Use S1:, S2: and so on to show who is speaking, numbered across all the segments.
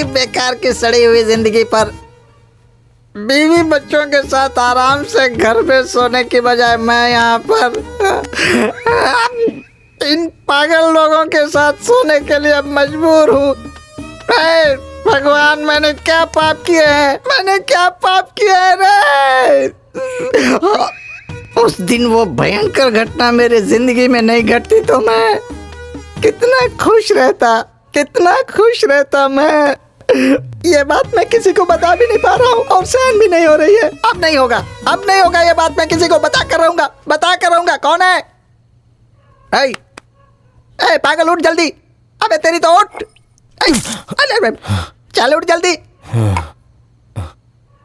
S1: ऐसी बेकार की सड़ी हुई जिंदगी पर बीवी बच्चों के साथ आराम से घर पे सोने की बजाय मैं यहाँ पर इन पागल लोगों के साथ सोने के लिए मजबूर हूँ। भगवान, मैंने क्या पाप किए हैं? मैंने क्या पाप किया है रे? उस दिन वो भयंकर घटना मेरी जिंदगी में नहीं घटती तो मैं कितना खुश रहता मैं। ये बात मैं किसी को बता भी नहीं पा रहा हूँ और सहन भी नहीं हो रही है। अब नहीं होगा ये बात मैं किसी को बता कर रहूंगा। कौन है? ए पागल, उठ जल्दी। अबे तेरी तो उठ। अरे चल उठ जल्दी।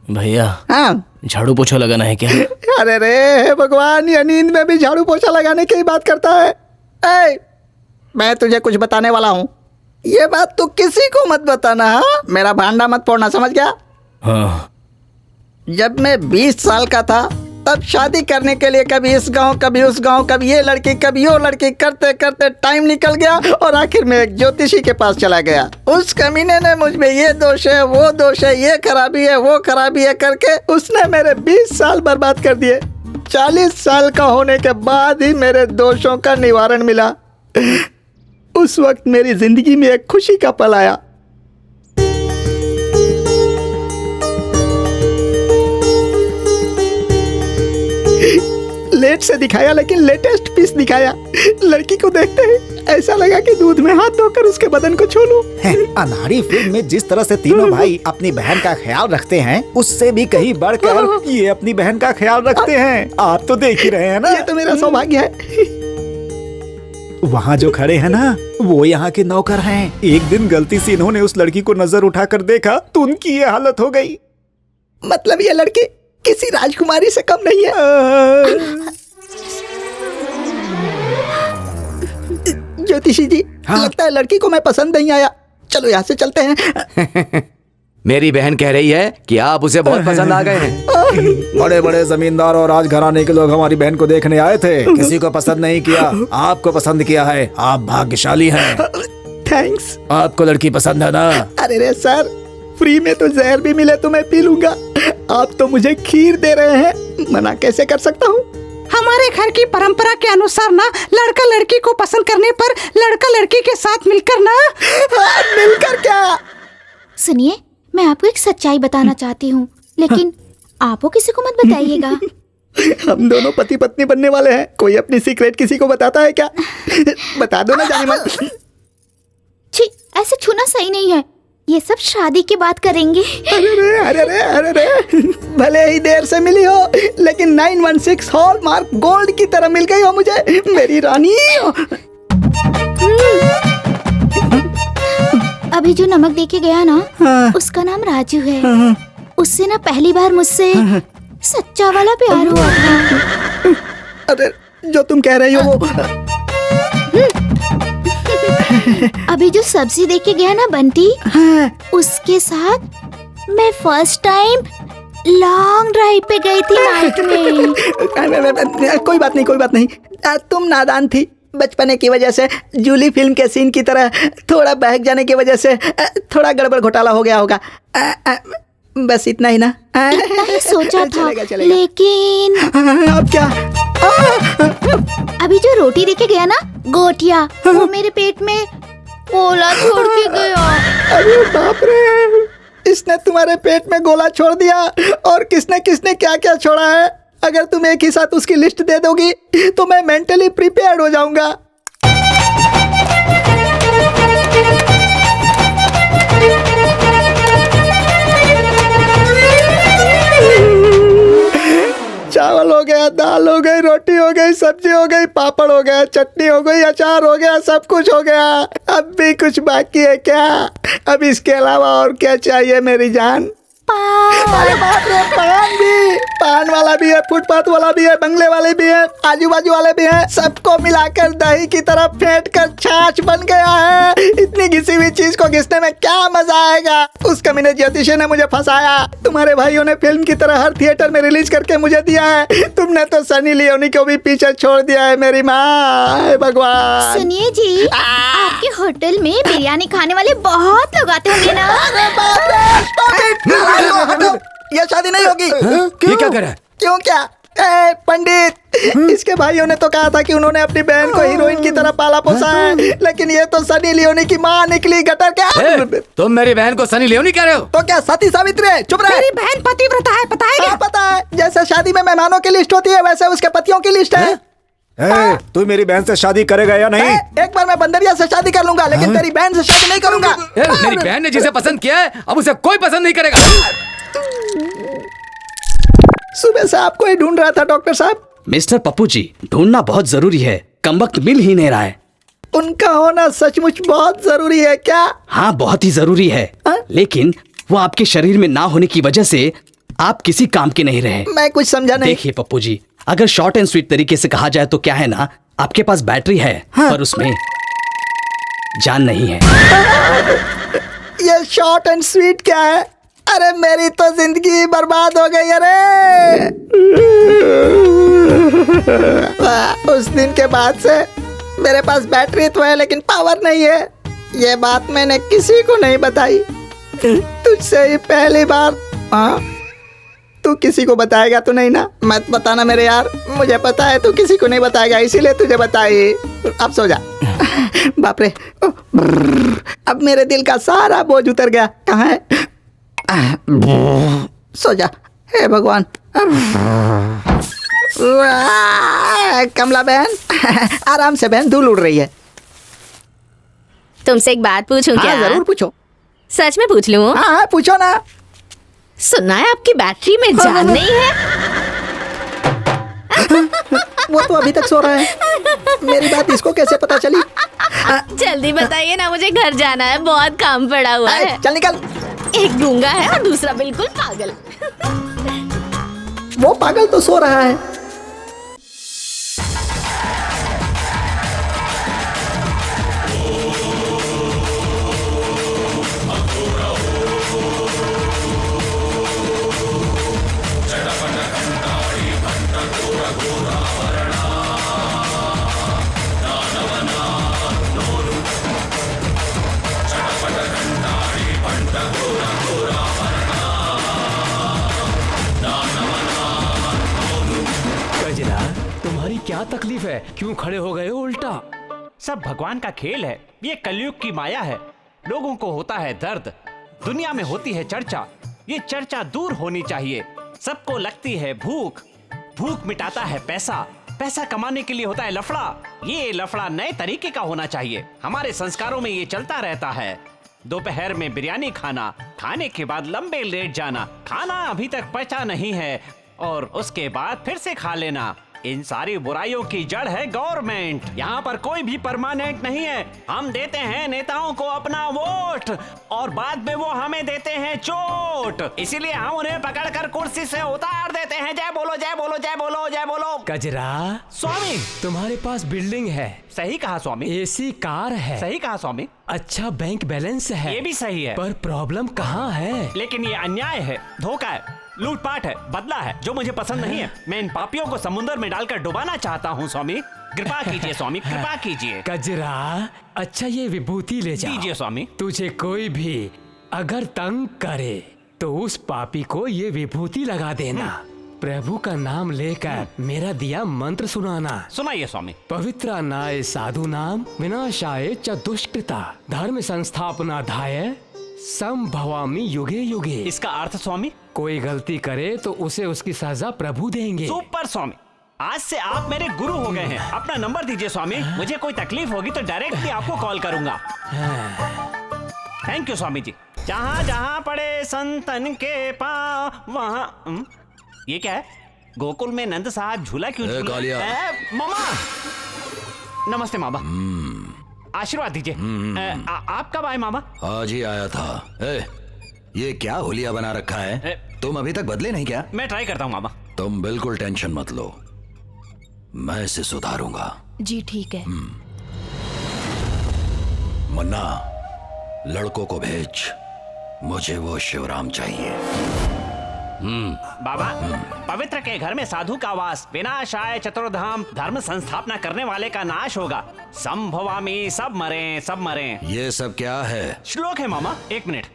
S2: भैया,
S1: हाँ
S2: झाड़ू पोछा लगाना है क्या?
S1: अरे रे भगवान, ये नींद में भी झाड़ू पोछा लगाने की बात करता है। ए, मैं तुझे कुछ बताने वाला हूँ, ये बात तू किसी को मत बताना। हाँ, मेरा भांडा मत फोड़ना, समझ गया?
S2: हाँ।
S1: जब मैं 20 साल का था तब शादी करने के लिए कभी इस गांव कभी उस गांव, कभी ये लड़की कभी वो लड़की करते करते टाइम निकल गया और आखिर में एक ज्योतिषी के पास चला गया। उस कमीने ने मुझ में ये दोष है, वो दोष है, ये खराबी है, वो खराबी है करके उसने मेरे 20 साल बर्बाद कर दिए। 40 साल का होने के बाद ही मेरे दोषों का निवारण मिला। उस वक्त मेरी जिंदगी में एक खुशी का पल आया। लेट से दिखाया लेकिन लेटेस्ट पीस दिखाया। लड़की को देखते ही ऐसा लगा कि दूध में हाथ धोकर उसके बदन को छू लूं।
S3: अनाड़ी फिल्म में जिस तरह से तीनों भाई अपनी बहन का ख्याल रखते हैं, उससे भी कहीं बढ़कर ये अपनी बहन का ख्याल रखते हैं। आप तो देख ही रहे हैं ना।
S1: ये तो मेरा सौभाग्य है।
S3: वहाँ जो खड़े हैं ना, वो यहाँ के नौकर हैं। एक दिन गलती से इन्होंने उस लड़की को नजर उठाकर देखा तो उनकी ये हालत हो गई।
S1: मतलब ये लड़की किसी राजकुमारी से कम नहीं है। ज्योतिषी जी,
S3: हाँ?
S1: लगता है लड़की को मैं पसंद नहीं आया। चलो यहाँ से चलते हैं।
S4: मेरी बहन कह रही है कि आप उसे बहुत पसंद आ गए हैं।
S3: बड़े बड़े जमींदार और राजघराने के लोग हमारी बहन को देखने आए थे, किसी को पसंद नहीं किया, आपको पसंद किया है। आप भाग्यशाली हैं।
S1: थैंक्स।
S3: आपको लड़की पसंद है ना?
S1: अरे रे सर, फ्री में तो जहर भी मिले तो मैं पी लूंगा। आप तो मुझे खीर दे रहे हैं, मना कैसे कर सकता हूँ?
S5: हमारे घर की परंपरा के अनुसार ना, लड़का लड़की को पसंद करने पर लड़का लड़की के साथ मिलकर ना।
S1: मिलकर क्या?
S6: सुनिए, मैं आपको एक सच्चाई बताना चाहती हूँ, लेकिन आप वो किसी को मत बताइएगा।
S1: हम दोनों पति पत्नी बनने वाले हैं। कोई अपनी सीक्रेट किसी को बताता है क्या? बता दो ना जानी मत।
S6: छी, ऐसे छूना सही नहीं है। ये सब शादी की बात करेंगे।
S1: अरे रे, भले ही देर से मिली हो, लेकिन 916 हॉलमार्क गोल्ड की तरह मिल गई हो मुझे, मेरी रानी।
S6: अभी जो नमक देके गया ना, उसका नाम राजू है। उससे ना पहली बार मुझसे सच्चा वाला प्यार हुआ था।
S1: अरे जो तुम कह रही हो वो।
S6: अभी जो सब्जी देके गया ना बंटी, उसके साथ मैं फर्स्ट टाइम लॉन्ग ड्राइव पे गई थी नाइट में।
S1: कोई बात नहीं। तुम नादान थी। बचपने की वजह से जूली फिल्म के सीन की तरह थोड़ा बहक जाने की वजह से थोड़ा गड़बड़ घोटाला हो गया होगा। बस इतना ही ना।
S6: इतना ही सोचा था।
S1: चलेगा।
S6: लेकिन
S1: अब क्या?
S6: अभी जो रोटी देके गया ना, गोटिया, वो मेरे पेट में गोला छोड़ के गया।
S1: अरे बाप रे, इसने तुम्हारे पेट में गोला छोड़ दिया। और किसने किसने क्या क्या छोड़ा है? अगर तुम एक ही साथ उसकी लिस्ट दे दोगी तो मैं मेंटली प्रिपेयर्ड हो जाऊंगा। चावल हो गया, दाल हो गई, रोटी हो गई, सब्जी हो गई, पापड़ हो गया, चटनी हो गई, अचार हो गया, सब कुछ हो गया। अब भी कुछ बाकी है क्या? अब इसके अलावा और क्या चाहिए मेरी जान?
S6: पान।
S1: अरे बाप रे, पान भी, पान वाला भी है, फुटपाथ वाला भी है, बंगले वाले भी है, आजू बाजू वाले भी हैं, सबको मिलाकर दही की तरह फेंट कर छाछ बन गया है। इतनी घिसी हुई चीज को घिसने में क्या मजा आएगा। उस कमीने ज्योतिषी ने मुझे फंसाया। तुम्हारे भाइयों ने फिल्म की तरह हर थिएटर में रिलीज करके मुझे दिया है। तुमने तो सनी लियोनी को भी पीछे छोड़ दिया है मेरी माँ। हे भगवान।
S6: सुनिए जी, आपके होटल में बिरयानी खाने वाले बहुत लोग आते होंगे ना।
S1: अरे बाप रे, stop it! हटो, ये शादी नहीं होगी।
S4: ये क्या कर रहा है?
S1: क्यों क्या? ए, पंडित, इसके भाइयों ने तो कहा था कि उन्होंने अपनी बहन को हीरोइन की तरह पाला पोसा है, लेकिन ये तो सनी लियोनी की माँ निकली। गटर क्या?
S4: तुम मेरी बहन को सनी लियोनी कह रहे हो?
S1: तो क्या सती सावित्री है? चुप रहे।
S5: मेरी बहन पतिव्रता है, पता है क्या?
S1: हाँ, पता है। जैसे शादी में मेहमानों की लिस्ट होती है, वैसे उसके पतियों की लिस्ट है।
S3: तू मेरी बहन से शादी करेगा या नहीं?
S1: एक बार मैं बंदरिया से शादी कर लूंगा, लेकिन तेरी बहन से शादी नहीं करूंगा।
S4: मेरी बहन ने जिसे पसंद किया है, अब उसे कोई पसंद नहीं करेगा।
S1: सुबह से आपको ही ढूंढ रहा था डॉक्टर साहब।
S2: मिस्टर पप्पू जी, ढूंढना बहुत जरूरी है, कमबख्त मिल ही नहीं रहा है।
S1: उनका होना सचमुच बहुत जरूरी है क्या?
S2: हाँ, बहुत ही जरूरी है, लेकिन वो आपके शरीर में ना होने की वजह से आप किसी काम के नहीं रहे।
S1: मैं कुछ समझा नहीं।
S2: देखिए पप्पू जी, अगर शॉर्ट एंड स्वीट तरीके से कहा जाए तो क्या है ना, आपके पास बैटरी है, पर उसमें जान नहीं है।
S1: ये शॉर्ट एंड स्वीट क्या है? अरे मेरी तो जिंदगी बर्बाद हो गई। अरे उस दिन के बाद से मेरे पास बैटरी तो है, लेकिन पावर नहीं है। ये बात मैंने किसी को नहीं बताई, तुझसे ही पहली बार। हाँ, तू किसी को बताएगा तो नहीं ना? मत बताना मेरे यार, मुझे पता है तू किसी को नहीं बताएगा, इसीलिए तुझे बताई। अब सो जा। बाप रे, अब मेरे दिल का सारा बोझ उतर गया। कहाँ है? सो जा। हे भगवान। कमला बहन, आराम से बहन, धूल उड़ रही है।
S7: तुमसे एक बात पूछूं क्या?
S1: हाँ, जरूर पूछो।
S7: सच में पूछ लूं?
S1: हाँ, पूछो ना।
S7: सुना है आपकी बैटरी में जान नहीं है?
S1: वो तो अभी तक सो रहा है। मेरी बात इसको कैसे पता चली?
S7: जल्दी बताइए ना, मुझे घर जाना है, बहुत काम पड़ा हुआ है।
S1: चल निकल।
S7: एक गूंगा है और दूसरा बिल्कुल पागल।
S1: वो पागल तो सो रहा है।
S8: तुम्हारी क्या तकलीफ है? क्यों खड़े हो गए हो उल्टा?
S9: सब भगवान का खेल है, ये कलयुग की माया है। लोगों को होता है दर्द, दुनिया में होती है चर्चा, ये चर्चा दूर होनी चाहिए। सबको लगती है भूख, भूख मिटाता है पैसा, पैसा कमाने के लिए होता है लफड़ा, ये लफड़ा नए तरीके का होना चाहिए। हमारे संस्कारों में ये चलता रहता है। दोपहर में बिरयानी खाना, खाने के बाद लंबे लेट जाना, खाना अभी तक पचा नहीं है और उसके बाद फिर से खा लेना। इन सारी बुराइयों की जड़ है गवर्नमेंट। यहाँ पर कोई भी परमानेंट नहीं है। हम देते हैं नेताओं को अपना वोट और बाद में वो हमें देते हैं चोट, इसीलिए हम उन्हें पकड़कर कुर्सी से उतार देते हैं। जय बोलो, जय बोलो, जय बोलो, जय बोलो।
S8: गजरा,
S9: स्वामी,
S8: तुम्हारे पास बिल्डिंग है,
S9: सही कहा स्वामी।
S8: एसी कार है,
S9: सही कहा स्वामी।
S8: अच्छा बैंक बैलेंस है,
S9: ये भी सही है,
S8: पर प्रॉब्लम कहाँ है?
S9: लेकिन ये अन्याय है, धोखा है, लूटपाट है, बदला है, जो मुझे पसंद नहीं है। मैं इन पापियों को समुद्र में डालकर डुबाना चाहता हूँ। स्वामी कृपा कीजिए, स्वामी कृपा कीजिए।
S8: गजरा, अच्छा ये विभूति ले जाओ।
S9: दीजिए स्वामी।
S8: तुझे कोई भी अगर तंग करे तो उस पापी को ये विभूति लगा देना। प्रभु का नाम लेकर मेरा दिया मंत्र सुनाना।
S9: सुनाइए स्वामी।
S8: पवित्रानाय साधु नाम विनाशाय च दुष्कृता धर्म संस्थापनाधाय संभवामि युगे युगे।
S9: इसका अर्थ स्वामी?
S8: कोई गलती करे तो उसे उसकी सजा प्रभु देंगे।
S9: सुपर स्वामी, आज से आप मेरे गुरु हो गए हैं। अपना नंबर दीजिए स्वामी, मुझे कोई तकलीफ होगी तो डायरेक्टली आपको कॉल करूंगा। Thank you Swami ji. जहाँ जहाँ पड़े संतन के पाँव वहाँ। ये क्या है? गोकुल में नंद साहब झूला क्यों झूला? मामा नमस्ते मामा, आशीर्वाद दीजिए। आप कब आए मामा?
S10: आज ही आया था। ये क्या हुलिया बना रखा है? तुम अभी तक बदले नहीं क्या?
S9: मैं ट्राई करता हूँ मामा।
S10: तुम बिल्कुल टेंशन मत लो, मैं इसे सुधारूंगा।
S7: जी ठीक है।
S10: मुन्ना, लड़कों को भेज, मुझे वो शिवराम चाहिए।
S9: बाबा, पवित्र के घर में साधु का वास, विनाशाय चतुर्धाम, धर्म संस्थापना करने वाले का नाश होगा। संभवामी, सब मरे सब मरे।
S10: ये सब क्या है?
S9: श्लोक है मामा। एक मिनट।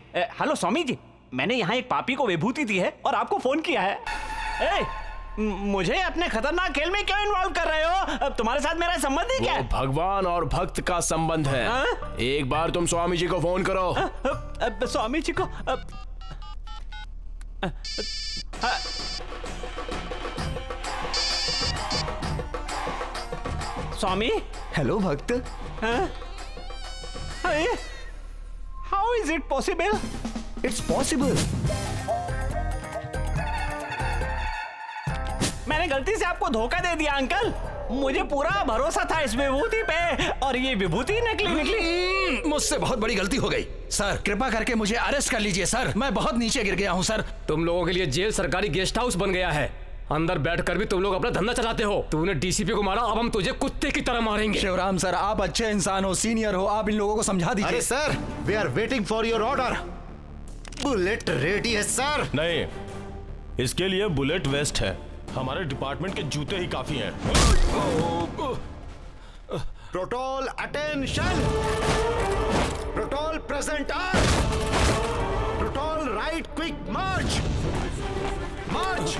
S9: हेलो स्वामी जी, मैंने यहाँ एक पापी को विभूति दी है और आपको फोन किया है। मुझे अपने खतरनाक खेल में क्यों इन्वॉल्व कर रहे हो? तुम्हारे साथ मेरा संबंध ही क्या है?
S11: भगवान और भक्त का संबंध है। एक बार तुम स्वामी जी को फोन करो।
S9: स्वामी जी को स्वामी।
S3: हेलो भक्त।
S9: How is it possible?
S3: It's possible.
S9: मैंने गलती से आपको धोखा दे दिया अंकल। मुझे पूरा भरोसा था इस विभूति पे और ये विभूति नकली निकली।
S10: मुझसे बहुत बड़ी गलती हो गई। सर कृपा करके मुझे अरेस्ट कर लीजिए सर, मैं बहुत नीचे गिर गया हूँ सर।
S8: तुम लोगों के लिए जेल सरकारी गेस्ट हाउस बन गया है। अंदर बैठकर भी तुम लोग अपना धंधा चलाते हो। तूने डीसीपी को मारा, अब हम तुझे कुत्ते की तरह मारेंगे।
S10: शिवराम सर, आप अच्छे इंसान हो, सीनियर हो, आप इन लोगों को समझा दीजिए।
S12: अरे sir, we are waiting for your order. Bullet ready है सर।
S11: नहीं, इसके लिए बुलेट वेस्ट है। हमारे डिपार्टमेंट के जूते ही काफी हैं।
S12: प्रोटोल अटेंशन। प्रोटोल प्रेजेंट आर्म। प्रोटोल राइट क्विक मार्च। मार्च।